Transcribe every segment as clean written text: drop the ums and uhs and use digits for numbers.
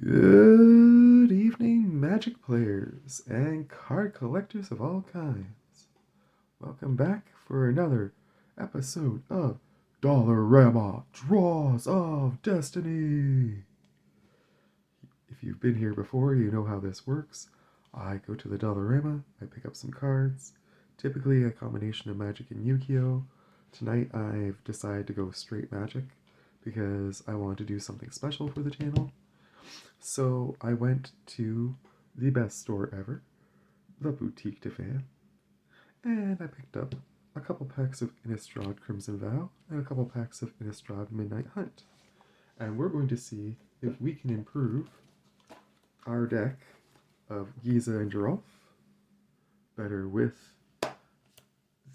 Good evening, Magic players and card collectors of all kinds. Welcome back for another episode of Dollarama Draws of Destiny. If you've been here before, you know how this works. I go to the Dollarama, I pick up some cards, typically a combination of Magic and Yu-Gi-Oh! Tonight I've decided to go straight Magic because I want to do something special for the channel. So I went to the best store ever, the Boutique de Fan, and I picked up a couple packs of Innistrad Crimson Vow and a couple packs of Innistrad Midnight Hunt. And we're going to see if we can improve our deck of Giza and Giralf better with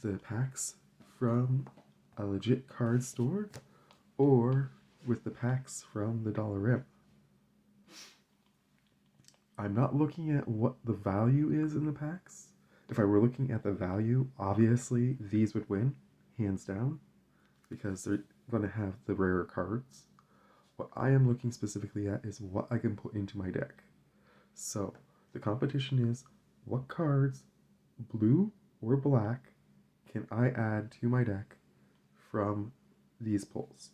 the packs from a legit card store or with the packs from the Dollarama. I'm not looking at what the value is in the packs. If I were looking at the value, obviously these would win, hands down, because they're going to have the rarer cards. What I am looking specifically at is what I can put into my deck. So, the competition is what cards, blue or black, can I add to my deck from these pulls.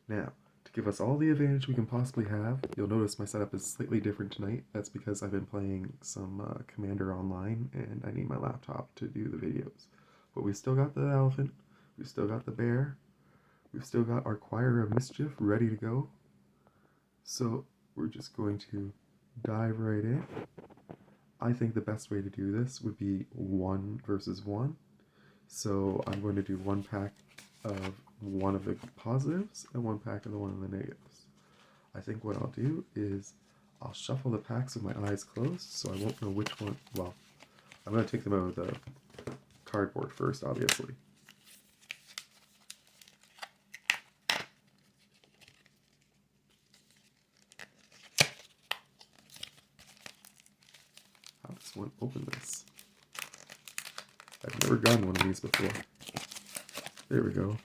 Now, to give us all the advantage we can possibly have, you'll notice my setup is slightly different tonight. That's because I've been playing some Commander online and I need my laptop to do the videos. But we've still got the elephant, we've still got the bear, we've still got our Choir of Mischief ready to go. So we're just going to dive right in. I think the best way to do this would be 1 versus 1. So I'm going to do one pack of one of the positives and one pack of the one of the negatives. I think what I'll do is I'll shuffle the packs with my eyes closed so I won't know which one. Well, I'm going to take them out of the cardboard first, obviously. How does one open this? I've never gotten one of these before. There we go.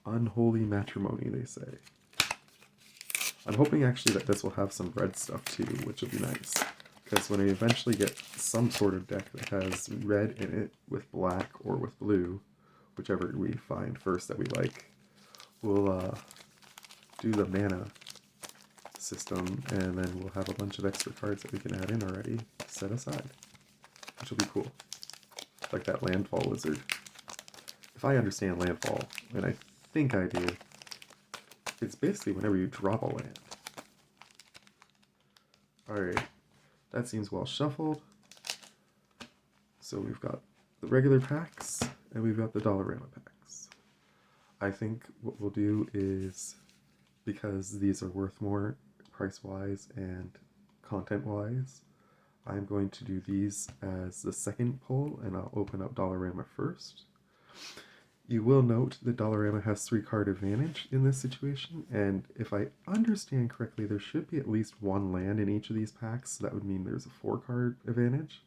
Unholy matrimony, they say. I'm hoping actually that this will have some red stuff too, which will be nice. Because when I eventually get some sort of deck that has red in it with black or with blue, whichever we find first that we like, we'll do the mana system and then we'll have a bunch of extra cards that we can add in already set aside, which will be cool. Like that landfall wizard. If I understand landfall, and I think I do, it's basically whenever you drop a land. Alright, that seems well shuffled. So we've got the regular packs, and we've got the Dollarama packs. I think what we'll do is, because these are worth more price-wise and content-wise, I'm going to do these as the second pull, and I'll open up Dollarama first. You will note that Dollarama has 3-card advantage in this situation, and if I understand correctly, there should be at least one land in each of these packs, so that would mean there's a 4-card advantage.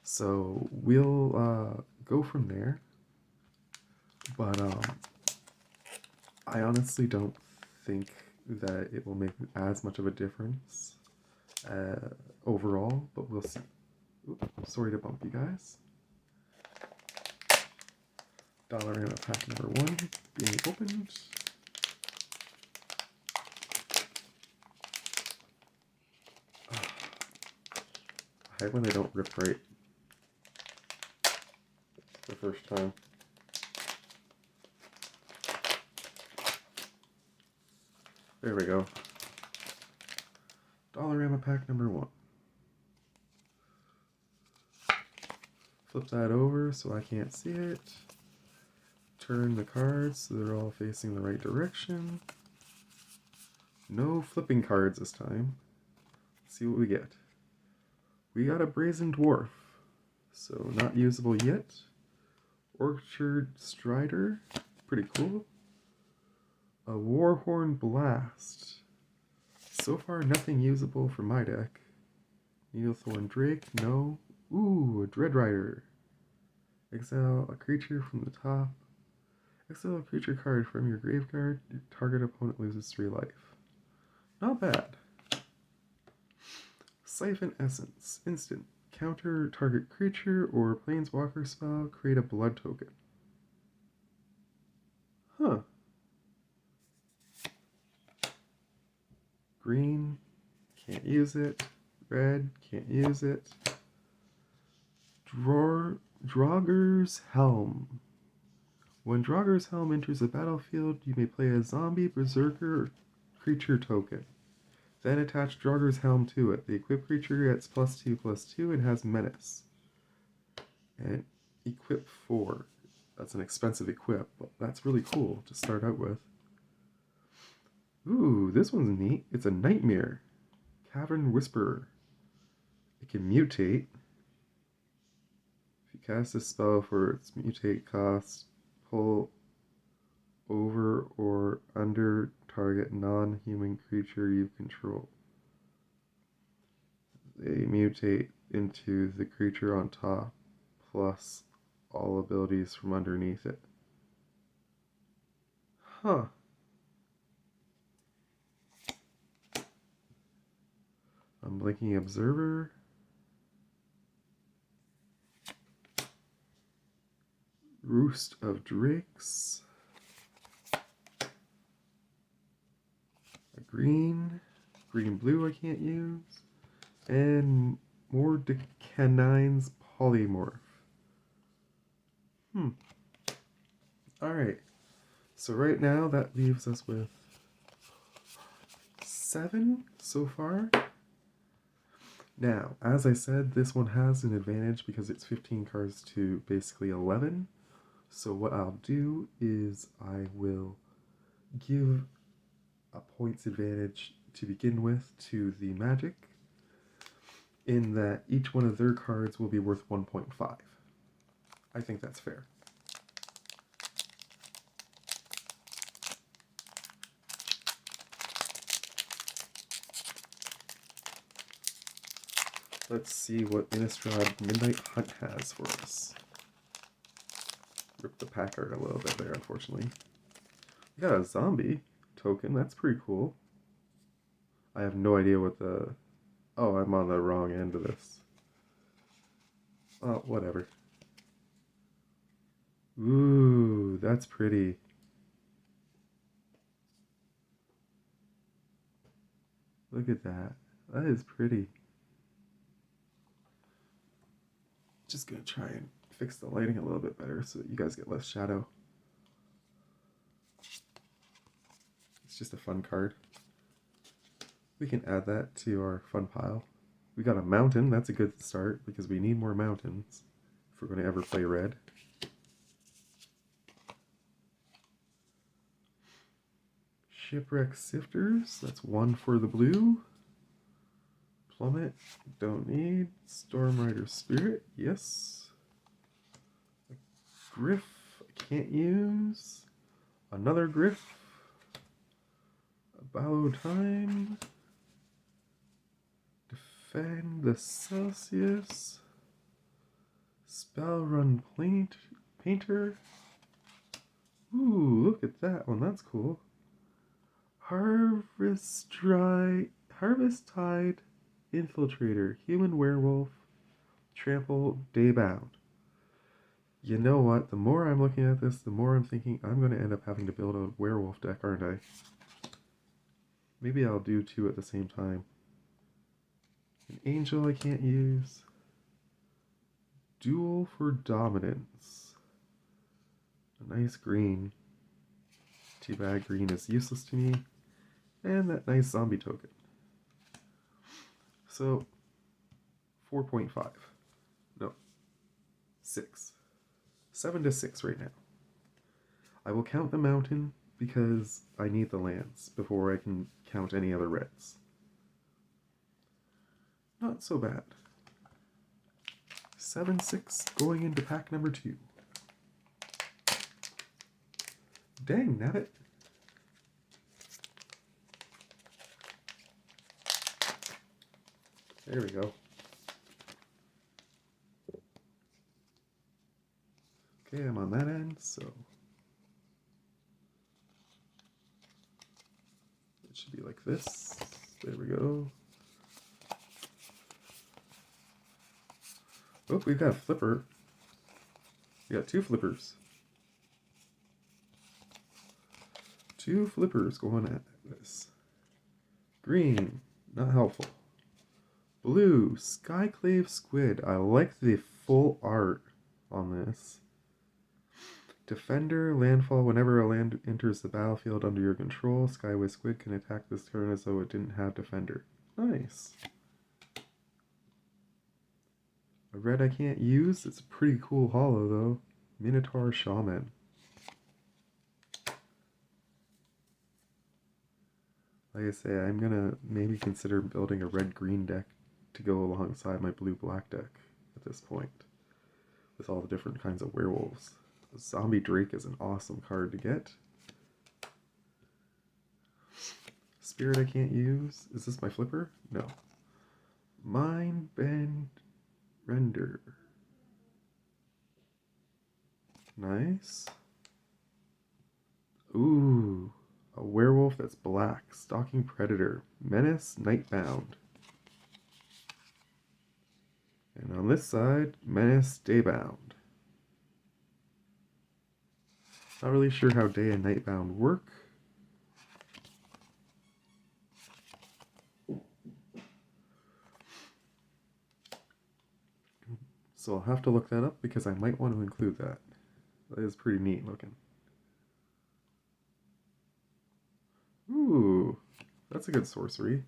So we'll go from there, but I honestly don't think that it will make as much of a difference overall, but we'll see. Oops, sorry to bump you guys. Dollarama pack number 1 being opened. I hate when they don't rip right the first time. There we go. Dollarama pack number 1. Flip that over so I can't see it. Turn the cards so they're all facing the right direction. No flipping cards this time. Let's see what we get. We got a Brazen Dwarf, so not usable yet. Orchard Strider, pretty cool. A Warhorn Blast. So far nothing usable for my deck. Needlethorn Drake, no. Ooh, a Dread Rider. Exile a creature from the top. Exile a creature card from your graveyard. Your target opponent loses 3 life. Not bad. Siphon Essence. Instant. Counter target creature or planeswalker spell. Create a blood token. Huh. Green. Can't use it. Red. Can't use it. Drauggr's Helm. When Drauggr's Helm enters the battlefield, you may play a zombie, berserker, creature token. Then attach Drauggr's Helm to it. The equipped creature gets +2/+2 and has menace. And equip 4. That's an expensive equip, but that's really cool to start out with. Ooh, this one's neat. It's a Nightmare. Cavern Whisperer. It can mutate. If you cast a spell for its mutate cost, pull over or under target non-human creature you control. They mutate into the creature on top, plus all abilities from underneath it. Huh. Unblinking Observer. Roost of Drakes. A green. Green-blue I can't use. And more Decanine's Polymorph. Alright. So right now that leaves us with 7 so far. Now, as I said, this one has an advantage because it's 15 cards to basically 11. So what I'll do is I will give a points advantage to begin with to the Magic, in that each one of their cards will be worth 1.5. I think that's fair. Let's see what Innistrad Midnight Hunt has for us. Ripped the pack art a little bit there, unfortunately. We got a zombie token, that's pretty cool. I have no idea what the... Oh, I'm on the wrong end of this. Oh, whatever. Ooh, that's pretty. Look at that. That is pretty. Just gonna try and fix the lighting a little bit better so that you guys get less shadow. It's just a fun card. We can add that to our fun pile. We got a mountain, that's a good start because we need more mountains if we're going to ever play red. Shipwreck Sifters, that's 1 for the blue. Plummet, don't need. Storm Rider Spirit, yes. Griff, I can't use. Another Griff. Ballow Time. Defend the Celsius. Spell Run Painter. Ooh, look at that one, that's cool. Harvest Tide Infiltrator, Human Werewolf, Trample, Daybound. You know what, the more I'm looking at this, the more I'm thinking I'm going to end up having to build a werewolf deck, aren't I? Maybe I'll do 2 at the same time. An Angel I can't use. Duel for Dominance. A nice green. Too bad green is useless to me. And that nice zombie token. So, 4.5. No. 6. 7 to 6 right now. I will count the mountain because I need the lands before I can count any other reds. Not so bad. 7-6 going into pack number 2. Dang, nabbit. There we go. Okay, I'm on that end, so it should be like this. There we go. Oh, we've got a flipper. We got two flippers. Two flippers going at this. Green, not helpful. Blue, Skyclave Squid. I like the full art on this. Defender, landfall. Whenever a land enters the battlefield under your control, Skyway Squid can attack this turn as though it didn't have Defender. Nice. A red I can't use. It's a pretty cool holo though. Minotaur Shaman. Like I say, I'm gonna maybe consider building a red-green deck to go alongside my blue-black deck at this point, with all the different kinds of werewolves. Zombie Drake is an awesome card to get. Spirit I can't use. Is this my flipper? No. Mind Bend Render. Nice. Ooh, a werewolf that's black. Stalking Predator. Menace Nightbound. And on this side, Menace Daybound. Not really sure how Day and Nightbound work. So I'll have to look that up because I might want to include that. That is pretty neat looking. Ooh, that's a good sorcery.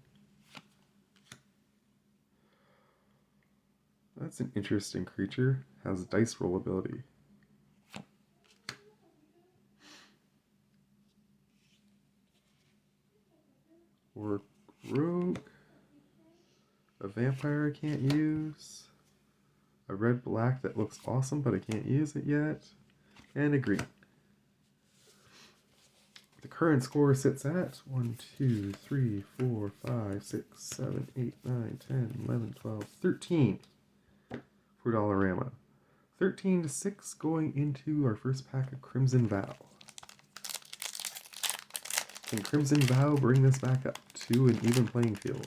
That's an interesting creature. Has dice roll ability. Or rogue. A vampire I can't use. A red-black that looks awesome, but I can't use it yet. And a green. The current score sits at 1, 2, 3, 4, 5, 6, 7, 8, 9, 10, 11, 12, 13 for Dollarama. 13-6 going into our first pack of Crimson Vow. Can Crimson Vow bring this back up to an even playing field?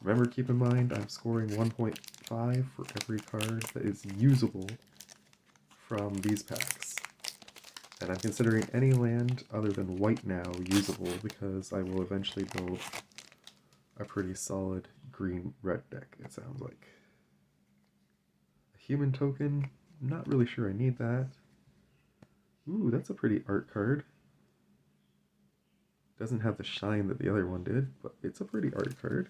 Remember, keep in mind, I'm scoring 1.5 for every card that is usable from these packs. And I'm considering any land other than white now usable because I will eventually build a pretty solid green-red deck, it sounds like. A human token, not really sure I need that. Ooh, that's a pretty art card. Doesn't have the shine that the other one did, but it's a pretty art card.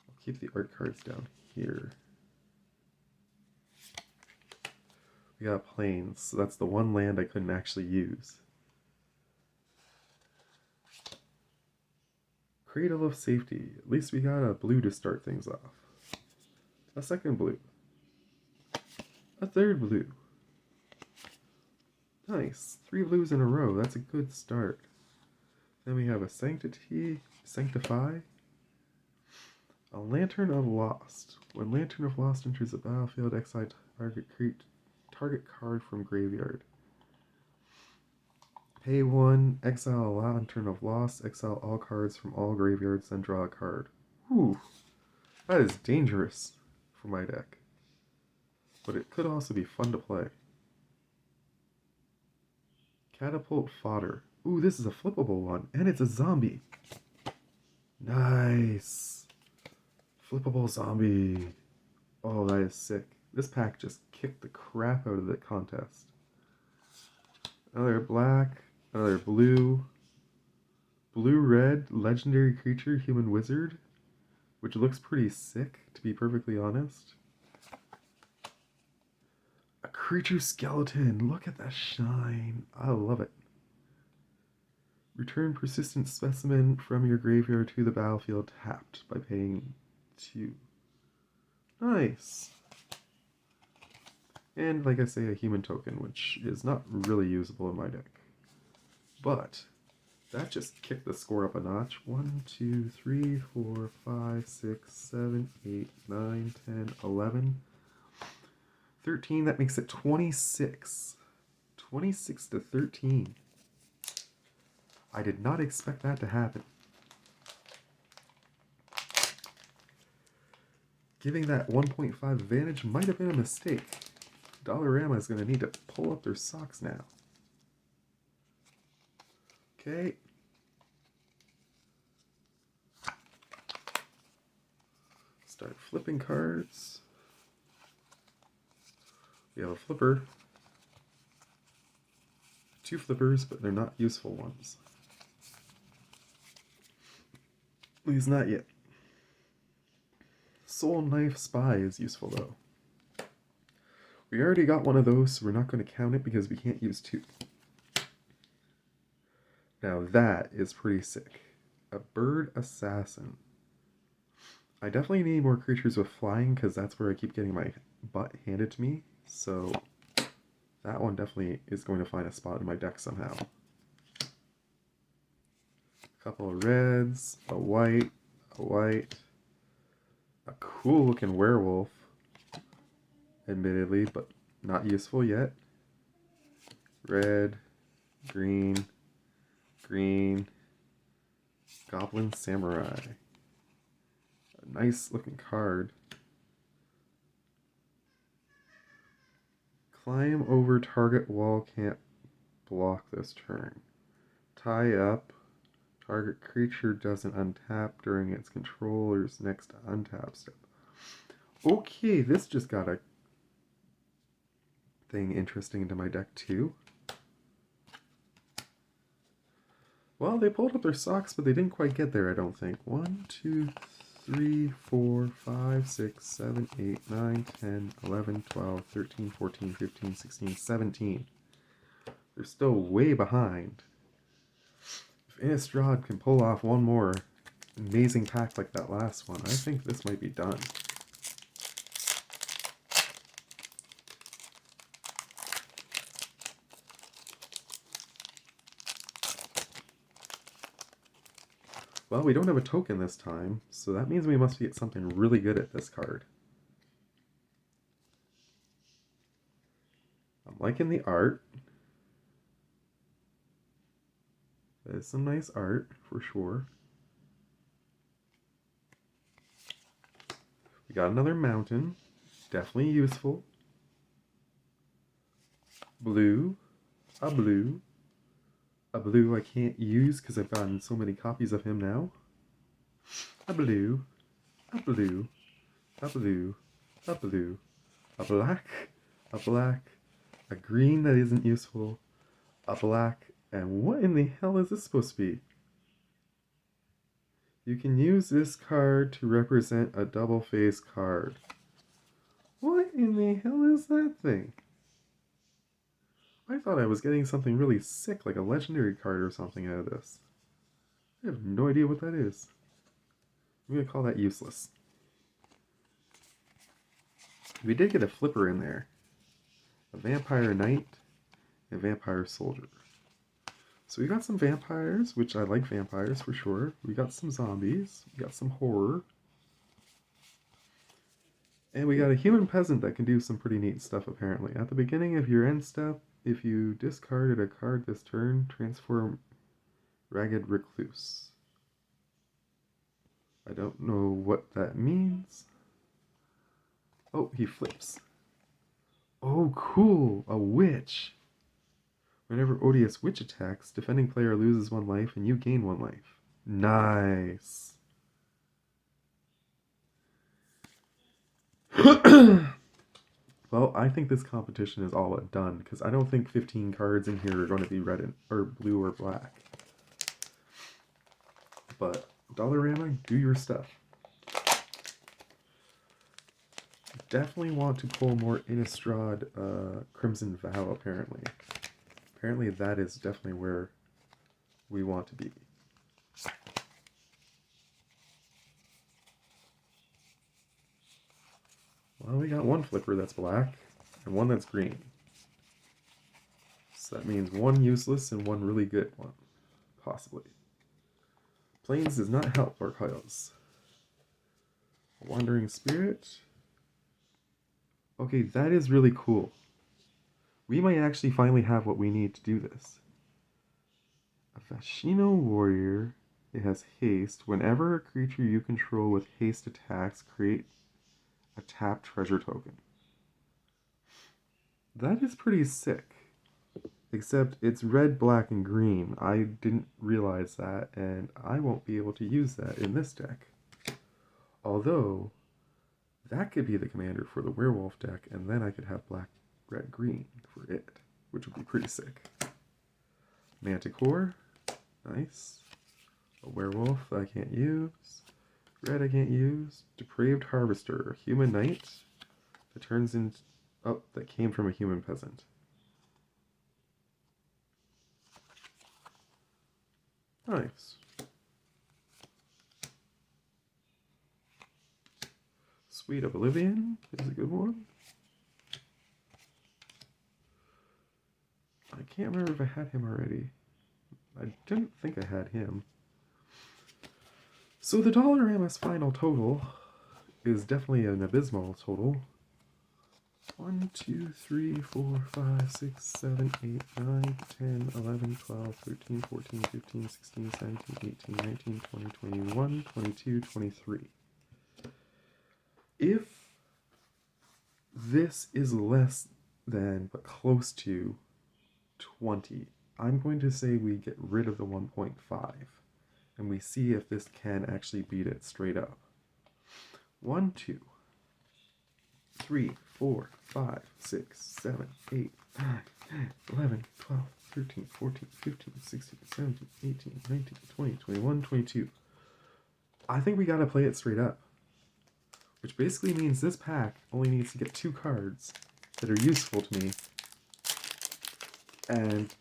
I'll keep the art cards down here. We got Plains, so that's the one land I couldn't actually use. Cradle of Safety. At least we got a blue to start things off. A second blue. A third blue. Nice. 3 blues in a row. That's a good start. Then we have a Sanctify. A Lantern of Lost. When Lantern of Lost enters the battlefield, exile target card from graveyard. Pay 1, exile a Lantern of Lost, exile all cards from all graveyards, then draw a card. Whew. That is dangerous for my deck. But it could also be fun to play. Catapult Fodder. Ooh, this is a flippable one, and it's a zombie. Nice. Flippable zombie. Oh, that is sick. This pack just kicked the crap out of the contest. Another black, another blue. Blue-red, legendary creature, human wizard, which looks pretty sick, to be perfectly honest. A creature skeleton. Look at that shine. I love it. Return persistent specimen from your graveyard to the battlefield tapped by paying 2. Nice. And, like I say, a human token, which is not really usable in my deck. But that just kicked the score up a notch. 1, 2, 3, 4, 5, 6, 7, 8, 9, 10, 11. 13, that makes it 26. 26 to 13. I did not expect that to happen. Giving that 1.5 advantage might have been a mistake. Dollarama is going to need to pull up their socks now. Okay. Start flipping cards. We have a flipper. 2 flippers, but they're not useful ones. At least not yet. Soul Knife Spy is useful though. We already got one of those, so we're not going to count it because we can't use 2. Now that is pretty sick. A Bird Assassin. I definitely need more creatures with flying because that's where I keep getting my butt handed to me. So that one definitely is going to find a spot in my deck somehow. A couple of reds, a white, a cool looking werewolf, admittedly, but not useful yet. Red, green, green, Goblin Samurai. A nice looking card. Climb over target wall, can't block this turn. Tie up. Target creature doesn't untap during its controller's next untap step. Okay, this just got a thing interesting into my deck too. Well, they pulled up their socks, but they didn't quite get there, I don't think. 1, 2, 3, 4, 5, 6, 7, 8, 9, 10, 11, 12, 13, 14, 15, 16, 17. They're still way behind. If Innistrad can pull off one more amazing pack like that last one, I think this might be done. Well, we don't have a token this time, so that means we must get something really good at this card. I'm liking the art. That is some nice art, for sure. We got another mountain. Definitely useful. Blue. A blue. A blue I can't use because I've gotten so many copies of him now. A blue. A blue. A blue. A blue. A black. A black. A green that isn't useful. A black. And what in the hell is this supposed to be? You can use this card to represent a double face card. What in the hell is that thing? I thought I was getting something really sick, like a legendary card or something out of this. I have no idea what that is. I'm going to call that useless. We did get a flipper in there. A Vampire Knight and Vampire Soldier. So we got some vampires, which I like vampires for sure. We got some zombies. We got some horror. And we got a human peasant that can do some pretty neat stuff apparently. At the beginning of your end step, if you discarded a card this turn, transform Ragged Recluse. I don't know what that means. Oh, he flips. Oh, cool! A witch! Whenever Odious Witch attacks, defending player loses 1 life and you gain 1 life. Nice! Well, I think this competition is all but done, because I don't think 15 cards in here are going to be red or blue or black. But, Dollarama, do your stuff. Definitely want to pull more Innistrad Crimson Vow, apparently. Apparently that is definitely where we want to be. Well, we got 1 flipper that's black and 1 that's green. So that means 1 useless and 1 really good one, possibly. Plains does not help our cause. Wandering Spirit. Okay, that is really cool. We might actually finally have what we need to do this. A Fashino warrior. It has haste. Whenever a creature you control with haste attacks, create a tapped treasure token. That is pretty sick. Except it's red, black, and green. I didn't realize that, and I won't be able to use that in this deck. Although, that could be the commander for the werewolf deck, and then I could have black, red, green for it, which would be pretty sick. Manticore, nice. A werewolf I can't use. Red I can't use. Depraved Harvester, human knight that turns into... Oh, that came from a human peasant. Nice. Sweet Oblivion is a good one. I can't remember if I had him already. I didn't think I had him. So the Dollarama's final total is definitely an abysmal total. 1, 2, 3, 4, 5, 6, 7, 8, 9, 10, 11, 12, 13, 14, 15, 16, 17, 18, 19, 20, 21, 22, 23. If this is less than, but close to, 20, I'm going to say we get rid of the 1.5 and we see if this can actually beat it straight up. 1, 2, 3, 4, 5, 6, 7, 8, 9, 10, 11, 12, 13, 14, 15, 16, 17, 18, 19, 20, 21, 22. I think we gotta play it straight up. Which basically means this pack only needs to get 2 cards that are useful to me. And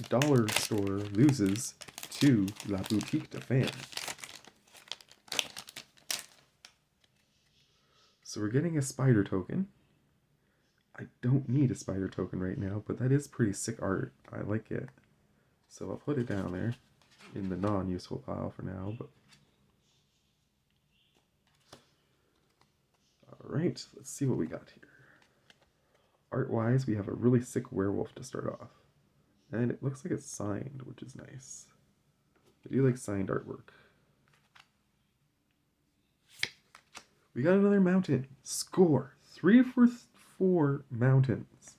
Dollar Store loses to La Boutique de Fan. So we're getting a spider token. I don't need a spider token right now, but that is pretty sick art. I like it. So I'll put it down there in the non-useful pile for now. But alright, let's see what we got here. Art-wise, we have a really sick werewolf to start off. And it looks like it's signed, which is nice. I do like signed artwork. We got another mountain. Score. 3 for 4 mountains.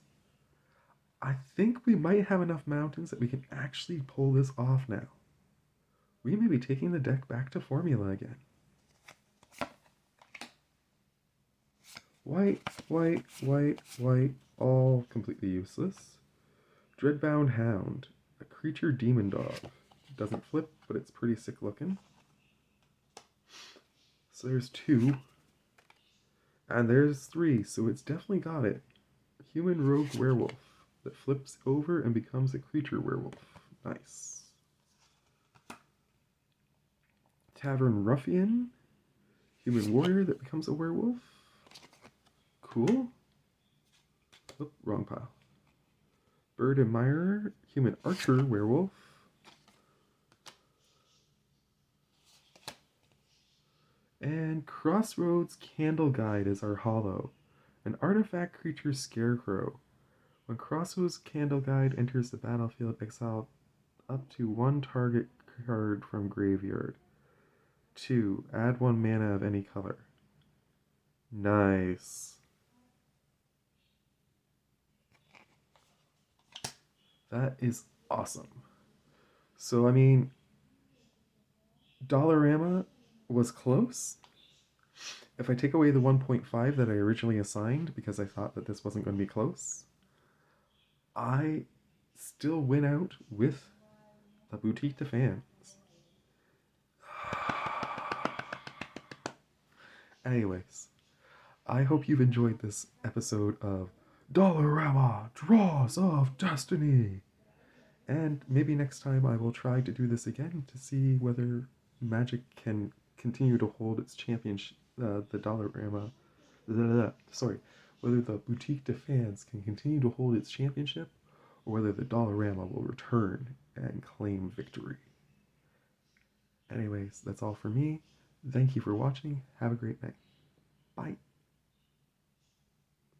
I think we might have enough mountains that we can actually pull this off now. We may be taking the deck back to formula again. White, white, white, white, all completely useless. Dreadbound Hound, a creature demon dog. It doesn't flip, but it's pretty sick looking. So there's 2. And there's 3, so it's definitely got it. Human rogue werewolf that flips over and becomes a creature werewolf. Nice. Tavern Ruffian, human warrior that becomes a werewolf. Cool. Oop, wrong pile. Bird Admirer, human archer werewolf. And Crossroads Candle Guide is our holo. An artifact creature scarecrow. When Crossroads Candle Guide enters the battlefield, exile up to 1 target card from graveyard. 2. Add 1 mana of any color. Nice. That is awesome. So, I mean, Dollarama was close. If I take away the 1.5 that I originally assigned because I thought that this wasn't going to be close, I still win out with La Boutique de Fans. Anyways, I hope you've enjoyed this episode of Dollarama Draws of Destiny. And maybe next time I will try to do this again to see whether Magic can continue to hold its championship, the Dollarama, whether the Boutique de Fans can continue to hold its championship, or whether the Dollarama will return and claim victory. Anyways, that's all for me. Thank you for watching. Have a great night. Bye.